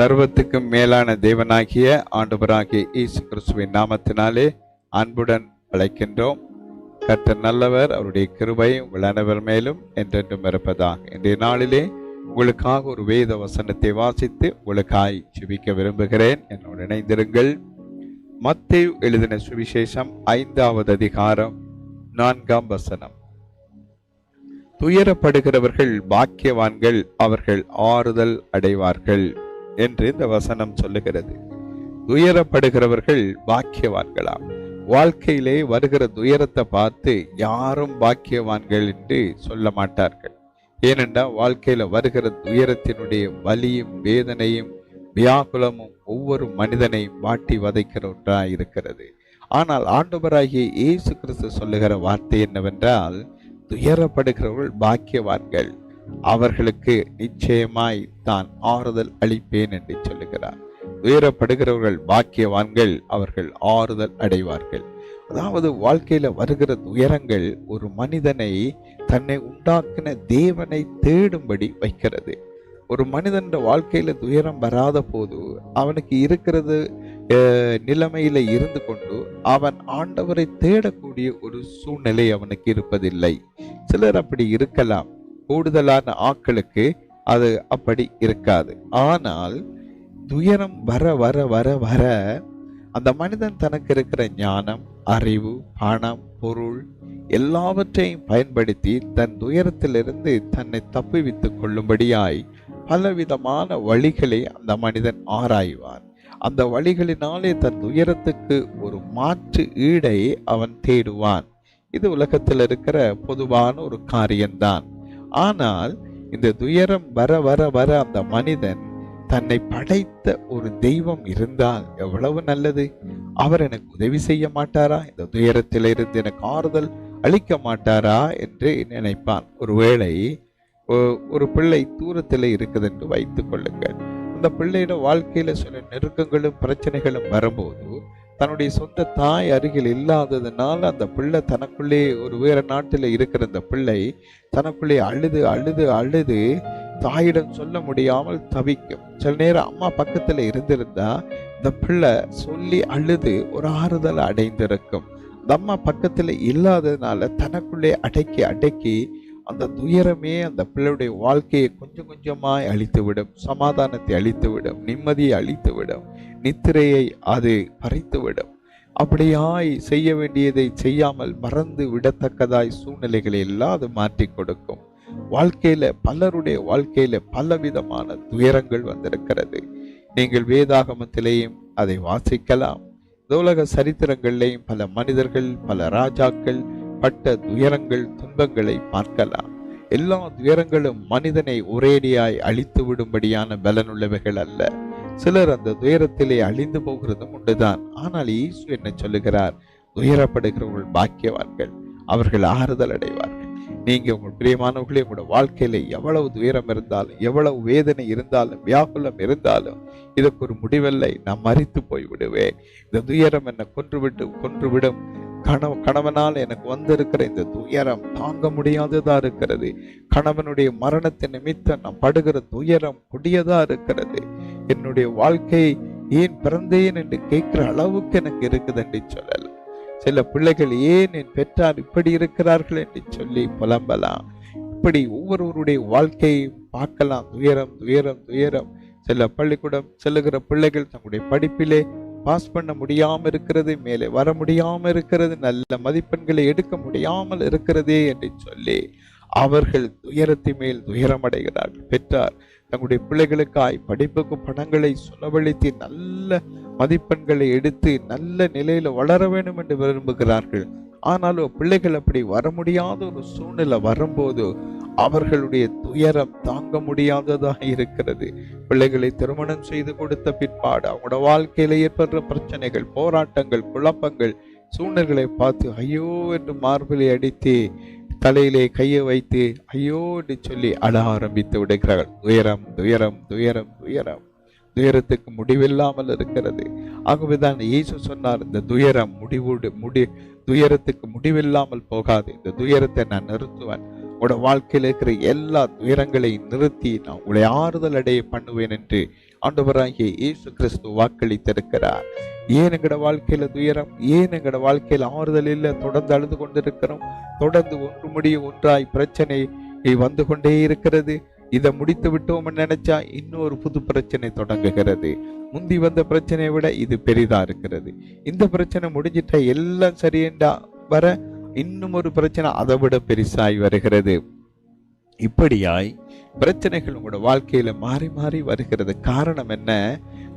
சர்வத்துக்கும் மேலான தேவனாகிய ஆண்டவராகிய இயேசு கிறிஸ்துவின் நாமத்தினாலே அன்புடன் அழைக்கின்றோம். கர்த்தர் நல்லவர், அவருடைய கிருபை உங்கள் அனைவர் மேலும் என்றென்றும் இருப்பதாக. இன்றைய நாளிலே உங்களுக்காக ஒரு வேத வசனத்தை வாசித்து உங்களுக்காய் ஜெபிக்க விரும்புகிறேன். என்னோடு இணைந்திருங்கள். மத்தேயு எழுதின சுவிசேஷம் 5வது அதிகாரம் 4ஆம் வசனம். துயரப்படுகிறவர்கள் பாக்கியவான்கள், அவர்கள் ஆறுதல் அடைவார்கள் என்று இந்த வசனம் சொல்லுகிறது. துயரப்படுகிறவர்கள் பாக்கியவான்களாம். வாழ்க்கையிலே வருகிற துயரத்தை பார்த்து யாரும் பாக்கியவான்கள் என்று சொல்ல மாட்டார்கள். ஏனென்றால் வாழ்க்கையில வருகிற துயரத்தினுடைய வலியும் வேதனையும் வியாகுலமும் ஒவ்வொரு மனிதனையும் வாட்டி வதைக்கிற ஒன்றாய் இருக்கிறது. ஆனால் ஆண்டவராகிய இயேசு கிறிஸ்து சொல்லுகிற வார்த்தை என்னவென்றால், துயரப்படுகிறவர்கள் பாக்கியவான்கள், அவர்களுக்கு நிச்சயமாய் தான் ஆறுதல் அளிப்பேன் என்று சொல்லுகிறார். துயரப்படுகிறவர்கள் பாக்கியவான்கள், அவர்கள் ஆறுதல் அடைவார்கள். அதாவது வாழ்க்கையில வருகிற துயரங்கள் ஒரு மனிதனை தன்னை உண்டாக்கின தேவனை தேடும்படி வைக்கிறது. ஒரு மனிதன் வாழ்க்கையில துயரம் வராத போது அவனுக்கு இருக்கிறது நிலைமையில இருந்து கொண்டு அவன் ஆண்டவரை தேடக்கூடிய ஒரு சூழ்நிலை அவனுக்கு இருப்பதில்லை. சிலர் அப்படி இருக்கலாம், கூடுதலான ஆட்களுக்கு அது அப்படி இருக்காது. ஆனால் துயரம் வர வர வர வர அந்த மனிதன் தனக்கு இருக்கிற ஞானம், அறிவு, பணம், பொருள் எல்லாவற்றையும் பயன்படுத்தி தன் துயரத்திலிருந்து தன்னை தப்புவித்துக் கொள்ளும்படியாய் பலவிதமான வழிகளை அந்த மனிதன் ஆராய்வான். அந்த வழிகளினாலே தன் துயரத்துக்கு ஒரு மாற்று ஈடை அவன் தேடுவான். இது உலகத்தில் இருக்கிற பொதுவான ஒரு காரியம்தான். ஆனால் இந்த துயரம் வர வர வர அந்த மனிதன் தன்னை படைத்த ஒரு தெய்வம் இருந்தால் எவ்வளவு நல்லது. அவர் எனக்கு உதவி செய்ய மாட்டாரா? இந்த துயரத்திலிருந்து எனக்கு ஆறுதல் அளிக்க மாட்டாரா என்று நினைப்பான். ஒருவேளை ஒரு பிள்ளை தூரத்தில் இருக்குது என்று வைத்துக் கொள்ளுங்கள். அந்த பிள்ளையோட வாழ்க்கையில சில நெருக்கங்களும் பிரச்சனைகளும் வரும்போது தன்னுடைய சொந்த தாய் அருகில் இல்லாததுனால அந்த பிள்ளை தனக்குள்ளே, ஒரு வேற நாட்டில் இருக்கிற அந்த பிள்ளை தனக்குள்ளே அழுது அழுது அழுது தாயிடம் சொல்ல முடியாமல் தவிக்கும். சில நேரம் அம்மா பக்கத்துல இருந்திருந்தா இந்த பிள்ளை சொல்லி அழுது ஒரு ஆறுதல் அடைந்திருக்கும். அந்த அம்மா பக்கத்துல இல்லாததுனால தனக்குள்ளே அடக்கி அடக்கி அந்த துயரமே அந்த பிள்ளையுடைய வாழ்க்கையை கொஞ்சம் கொஞ்சமாய் அழித்துவிடும், சமாதானத்தை அழித்துவிடும், நிம்மதியை அழித்துவிடும், நித்திரையை அது பறித்துவிடும். அப்படியாய் செய்ய வேண்டியதை செய்யாமல் மறந்து விடத்தக்கதாய் சூழ்நிலைகளை எல்லாம் அது மாற்றி கொடுக்கும். வாழ்க்கையில பலருடைய வாழ்க்கையில பலவிதமான துயரங்கள் வந்திருக்கிறது. நீங்கள் வேதாகமத்திலேயும் அதை வாசிக்கலாம். உலக சரித்திரங்களிலேயும் பல மனிதர்கள், பல ராஜாக்கள் பட்ட துயரங்கள், துன்பங்களை பார்க்கலாம். எல்லா துயரங்களும் மனிதனை ஒரேடியாய் அழித்து விடும்படியான பலனுள்ளவைகள் அல்ல. சிலர் அந்த துயரத்திலே அழிந்து போகிறதும் உண்டுதான். ஆனால் இயேசு என்ன சொல்லுகிறார்? துயரப்படுகிறவர்கள் பாக்கியவான்கள், அவர்கள் ஆறுதல் அடைவார்கள். நீங்க உங்கள் பிரியமானவர்களே, உங்களோட வாழ்க்கையில எவ்வளவு துயரம் இருந்தாலும், எவ்வளவு வேதனை இருந்தாலும், வியாகுலம் இருந்தாலும், இதற்கு ஒரு முடிவில்லை, நான் மரித்து போய் விடுவேன், இந்த துயரம் என்னை கொன்றுவிடும், கணவனால் எனக்கு வந்திருக்கிற இந்த துயரம் தாங்க முடியாததா இருக்கிறது, கணவனுடைய மரணத்தின் நிமித்தம் நான் படுகிற துயரம் கொடியதா இருக்கிறது, என்னுடைய வாழ்க்கை ஏன் பிறந்தேன் என்று கேட்கிற அளவுக்கு எனக்கு இருக்குது என்று சொல்லலாம். சில பிள்ளைகள் ஏன் என் பெற்றார் இப்படி இருக்கிறார்கள் என்று சொல்லி புலம்பலாம். இப்படி ஒவ்வொருவருடைய வாழ்க்கையை பார்க்கலாம். துயரம் துயரம் துயரம். சில பள்ளிக்கூடம் செல்லுகிற பிள்ளைகள் தங்களுடைய படிப்பிலே பாஸ் பண்ண முடியாமல் இருக்கிறது, மேலே வர முடியாமல் இருக்கிறது, நல்ல மதிப்பெண்களை எடுக்க முடியாமல் இருக்கிறதே என்று சொல்லி அவர்கள் துயரத்தின் மேல் துயரம் அடைகிறார்கள். பெற்றார் தங்களுடைய பிள்ளைகளுக்காய் படிப்புக்கு பணங்களை செலவழித்து நல்ல மதிப்பெண்களை எடுத்து நல்ல நிலையில வளர வேண்டும் என்று விரும்புகிறார்கள். ஆனாலும் பிள்ளைகள் அப்படி வர முடியாத ஒரு சூழ்நிலை வரும்போது அவர்களுடைய துயரம் தாங்க முடியாததாக இருக்கிறது. பிள்ளைகளை திருமணம் செய்து கொடுத்த பிற்பாடு அவங்களோட வாழ்க்கையில ஏற்படுற பிரச்சனைகள், போராட்டங்கள், குழப்பங்கள், சூழ்நிலைகளை பார்த்து ஐயோ என்று மார்பிலை அடித்து தலையிலே கையை வைத்து ஐயோ என்று சொல்லி அழ ஆரம்பித்து விடுகிறார்கள். துயரம் துயரம் துயரம் துயரம். துயரத்துக்கு முடிவில்லாமல் இருக்கிறது. ஆகவேதான் இயேசு சொன்னார், இந்த துயரம் துயரத்துக்கு முடிவில்லாமல் போகாது, இந்த துயரத்தை நான் நிறுத்துவேன், உங்களோட வாழ்க்கையில் இருக்கிற எல்லா துயரங்களையும் நிறுத்தி நான் உங்களை ஆறுதல் அடைய பண்ணுவேன் என்று ஆண்டவராகிய இயேசு கிறிஸ்து வாக்களித்திருக்கிறார். ஏன் எங்கட வாழ்க்கையில துயரம், ஏன் எங்கட வாழ்க்கையில ஆறுதல் இல்லை, தொடர்ந்து அழுது கொண்டிருக்கிறோம், தொடர்ந்து ஒன்று முடிய ஒன்றாய் பிரச்சனை வந்து கொண்டே இருக்கிறது. இதை முடித்து விட்டோம்னு நினைச்சா இன்னொரு புது பிரச்சனை தொடங்குகிறது. முந்தி வந்த பிரச்சனையை விட இது பெரிதா இருக்கிறது. இந்த பிரச்சனை முடிஞ்சிட்டா எல்லாம் சரியேண்டா வர இன்னும் ஒரு பிரச்சனை அதை விட பெரிசாய் வருகிறது. இப்படியாய் பிரச்சனைகள் உங்களோட வாழ்க்கையில மாறி மாறி வருகிறது. காரணம் என்ன?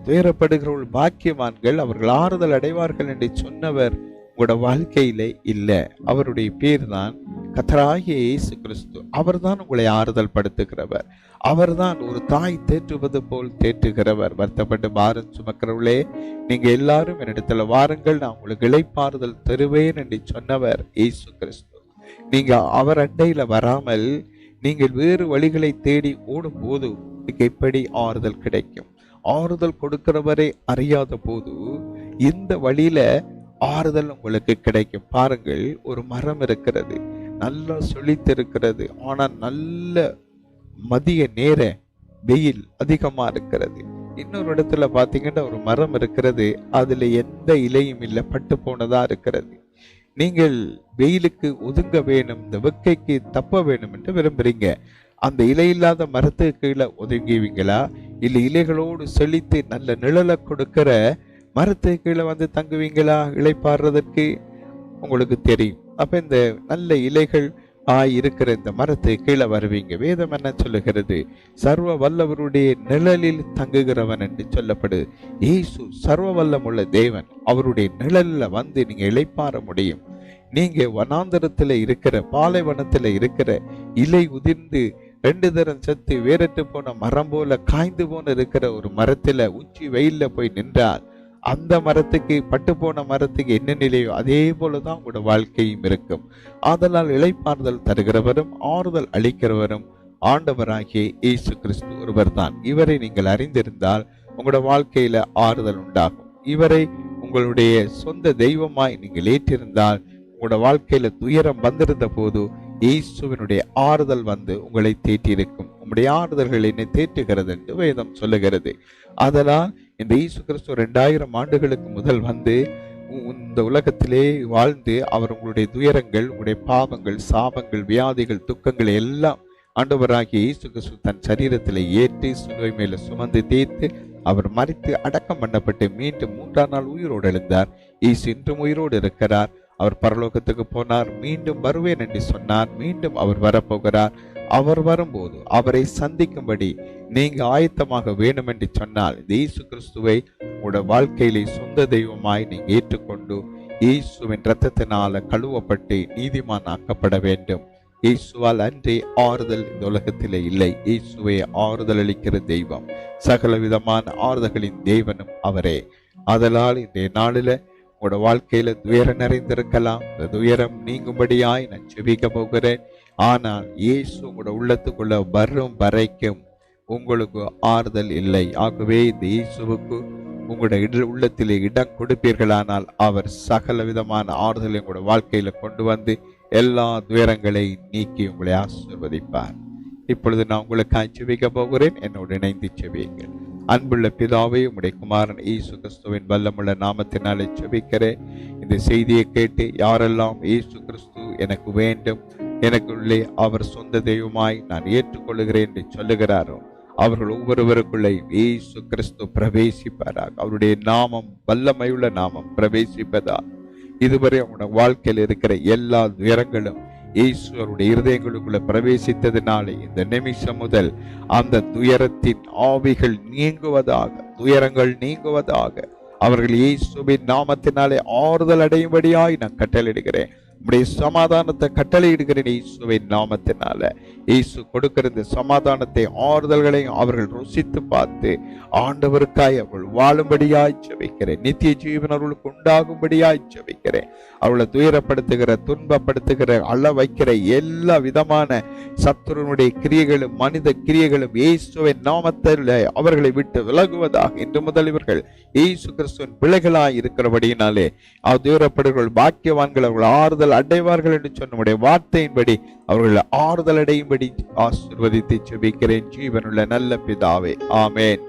துயரப்படுகிறவர்கள் பாக்கியவான்கள், அவர்கள் ஆறுதல் அடைவார்கள் என்று சொன்னவர் உங்களோட வாழ்க்கையில இல்லை. அவருடைய பேர் தான் கர்த்தராகிய இயேசு கிறிஸ்து. அவர்தான் உங்களை ஆறுதல் படுத்துகிறவர். அவர்தான் ஒரு தாய் தேற்றுவது போல் தேற்றுகிறவர். வருத்தப்பட்டு பாரம் சுமக்கிறவர்களே, நீங்க எல்லாரும் என்னிடத்துல வாருங்கள், நான் உங்களுக்கு இளைப்பாறுதல் தருவேன் என்று சொன்னவர் இயேசு கிறிஸ்து. நீங்க அவர் அண்டையில வராமல் நீங்கள் வேறு வழிகளை தேடி ஓடும் போது எப்படி ஆறுதல் கிடைக்கும்? ஆறுதல் கொடுக்கிறவரை அறியாத போது இந்த வழியில ஆறுதல் உங்களுக்கு கிடைக்கும். பாருங்கள், ஒரு மரம் இருக்கிறது, நல்லா செழித்திருக்கிறது. ஆனா நல்ல மதிய நேர வெயில் அதிகமா இருக்கிறது. இன்னொரு இடத்துல பாத்தீங்கன்னா ஒரு மரம் இருக்கிறது, அதுல எந்த இலையும் இல்லை, பட்டு போனதா இருக்கிறது. நீங்கள் வெயிலுக்கு ஒதுங்க வேணும், இந்த வெக்கைக்கு தப்ப வேணும் என்று விரும்புறீங்க. அந்த இலை இல்லாத மரத்துக்கு கீழே ஒதுங்குவீங்களா? இல்லை இலைகளோடு செழித்து நல்ல நிழலை கொடுக்கிற மரத்துக்கு கீழே வந்து தங்குவீங்களா இளைப்பாடுறதற்கு? உங்களுக்கு தெரியும். அப்ப இந்த நல்ல இலைகள் இருக்கிற இந்த மரத்துக்கு கீழே வருவீங்க. வேதம் என்ன சொல்லுகிறது? சர்வ வல்லவருடைய நிழலில் தங்குகிறவன் என்று சொல்லப்படுது. இயேசு சர்வ வல்லமுள்ள தேவன். அவருடைய நிழல்ல வந்து நீங்க இளைப்பாற முடியும். நீங்க வனாந்தரத்துல இருக்கிற, பாலைவனத்துல இருக்கிற, இலை உதிர்ந்து 2 தரம் செத்து வேறட்டு போன மரம் போல காய்ந்து போன இருக்கிற ஒரு மரத்துல உச்சி வெயில்ல போய் நின்றால் அந்த மரத்துக்கு, பட்டு போன மரத்துக்கு என்ன நிலையோ அதே போலதான் உங்களோட வாழ்க்கையும் இருக்கும். ஆதலால் இளைப்பாறுதல் தருகிறவரும் ஆறுதல் அளிக்கிறவரும் ஆண்டவராகிய இயேசு கிறிஸ்து ஒருவர் தான். இவரை நீங்கள் அறிந்திருந்தால் உங்களோட வாழ்க்கையில ஆறுதல் உண்டாகும். இவரை உங்களுடைய சொந்த தெய்வமாய் நீங்கள் ஏற்றிருந்தால் உங்களோட வாழ்க்கையில துயரம் வந்திருந்த போது இயேசுவினுடைய ஆறுதல் வந்து உங்களை தேற்றியிருக்கும். உங்களுடைய ஆறுதல்கள் என்னை தேற்றுகிறது என்று வேதம் சொல்லுகிறது. அதனால் இந்த இயேசு கிறிஸ்து 2000 ஆண்டுகளுக்கு முதல் வந்து இந்த உலகத்திலே வாழ்ந்து அவர் உங்களுடைய துயரங்கள், உங்களுடைய பாவங்கள், சாபங்கள், வியாதிகள், துக்கங்கள் எல்லாம் ஆண்டவராகிய இயேசு கிறிஸ்து தன் சரீரத்தில் ஏற்றி சிலுவை மேல சுமந்து தீர்த்து அவர் மரித்து அடக்கம் பண்ணப்பட்டு மீண்டும் 3ஆம் நாள் உயிரோடு எழுந்தார். இயேசு இன்றும் உயிரோடு இருக்கிறார். அவர் பரலோகத்துக்கு போனார், மீண்டும் வருவேன் என்று சொன்னார். மீண்டும் அவர் வரப்போகிறார். அவர் வரும்போது அவரை சந்திக்கும்படி நீங்க ஆயத்தமாக வேணும் என்று சொன்னால் இந்த இயேசு கிறிஸ்துவை உங்களோட வாழ்க்கையிலே சொந்த தெய்வமாய் நீங்க ஏற்றுக்கொண்டு இயேசுவின் இரத்தத்தினால கழுவப்பட்டு நீதிமான் ஆக்கப்பட வேண்டும். இயேசுவால் அன்றே ஆறுதல் இந்த உலகத்திலே இல்லை. இயேசுவை ஆறுதல் அளிக்கிற தெய்வம், சகல விதமான ஆறுதல்களின் தேவனும் அவரே. அதனால் இந்த நாளில உங்களோட வாழ்க்கையில துயரம் நிறைந்திருக்கலாம். இந்த துயரம் நீங்கும்படியாய் நான் ஜெபிக்க போகிறேன். ஆனால் இயேசு உங்களோட உள்ளத்துக்குள்ள வரும் வரைக்கும் உங்களுக்கு ஆறுதல் இல்லை. ஆகவே இந்த இயேசுவுக்கு உங்களோட உள்ளத்திலே இடம் கொடுப்பீர்களானால் அவர் சகல விதமான ஆறுதலை உங்களோட வாழ்க்கையில கொண்டு வந்து எல்லா துயரங்களை நீக்கி உங்களை ஆசீர்வதிப்பார். இப்பொழுது நான் உங்களுக்கு ஜெபிக்க போகிறேன். என்னோடு இணைந்து ஜெபியுங்கள். அன்புள்ள பிதாவே, உம்முடைய குமாரன் இயேசு கிறிஸ்துவின் வல்லமுள்ள நாமத்தினாலே ஜெபிக்கிறேன். இந்த செய்தியை கேட்டு யாரெல்லாம் இயேசு கிறிஸ்து எனக்கு வேண்டும், எனக்குள்ளே அவர் சொந்த தெய்வமாய் நான் ஏற்றுக்கொள்கிறேன் என்று சொல்லுகிறாரோ அவர்கள் ஒவ்வொருவருக்குள்ளே இயேசு கிறிஸ்து பிரவேசிப்பாராக. அவருடைய நாமம் வல்லமையுள்ள நாமம் பிரவேசிப்பதா. இதுவரை அவனோட வாழ்க்கையில் இருக்கிற எல்லா துயரங்களும் இயேசு அவருடைய இருதயங்களுக்குள்ள பிரவேசித்ததினாலே இந்த நிமிஷம் முதல் அந்த துயரத்தின் ஆவிகள் நீங்குவதாக, துயரங்கள் நீங்குவதாக. அவர்கள் இயேசுவின் நாமத்தினாலே ஆறுதல் அடையும்படியாய் நான் கட்டளையிடுகிறேன். உம்முடைய சமாதானத்தை கட்டளையிடுகிறேன் இயேசுவின் நாமத்தினால. இயேசு கொடுக்கிற இந்த சமாதானத்தை, ஆறுதல்களையும் அவர்கள் ருசித்து பார்த்து ஆண்டவருக்காய் அவர்கள் வாழும்படியாய் ஜெபிக்கிறேன். நித்திய ஜீவன் அவர்களுக்கு உண்டாகும்படியாய் ஜெபிக்கிறேன். அவர்களை துயரப்படுத்துகிற, துன்பப்படுத்துகிற, அழ வைக்கிற எல்லா விதமான சத்துருனுடைய கிரியைகளும் மனித கிரியைகளும் இயேசுவின் நாமத்தில் அவர்களை விட்டு விலகுவதாக. இன்று முதல் இவர்கள் இயேசு கிறிஸ்துவின் பிள்ளைகளாய் இருக்கிறபடியினாலே துயரப்படுகிறவர்கள் பாக்கியவான்கள், அவர்கள் ஆறுதல் அடைவார்கள் என்று சொன்ன வார்த்தையின்படி அவர்கள் ஆறுதல் அடையும்படி ஆசீர்வதித்து ஜெபிக்கிறேன் ஜீவனுள்ள நல்ல பிதாவே. ஆமென்.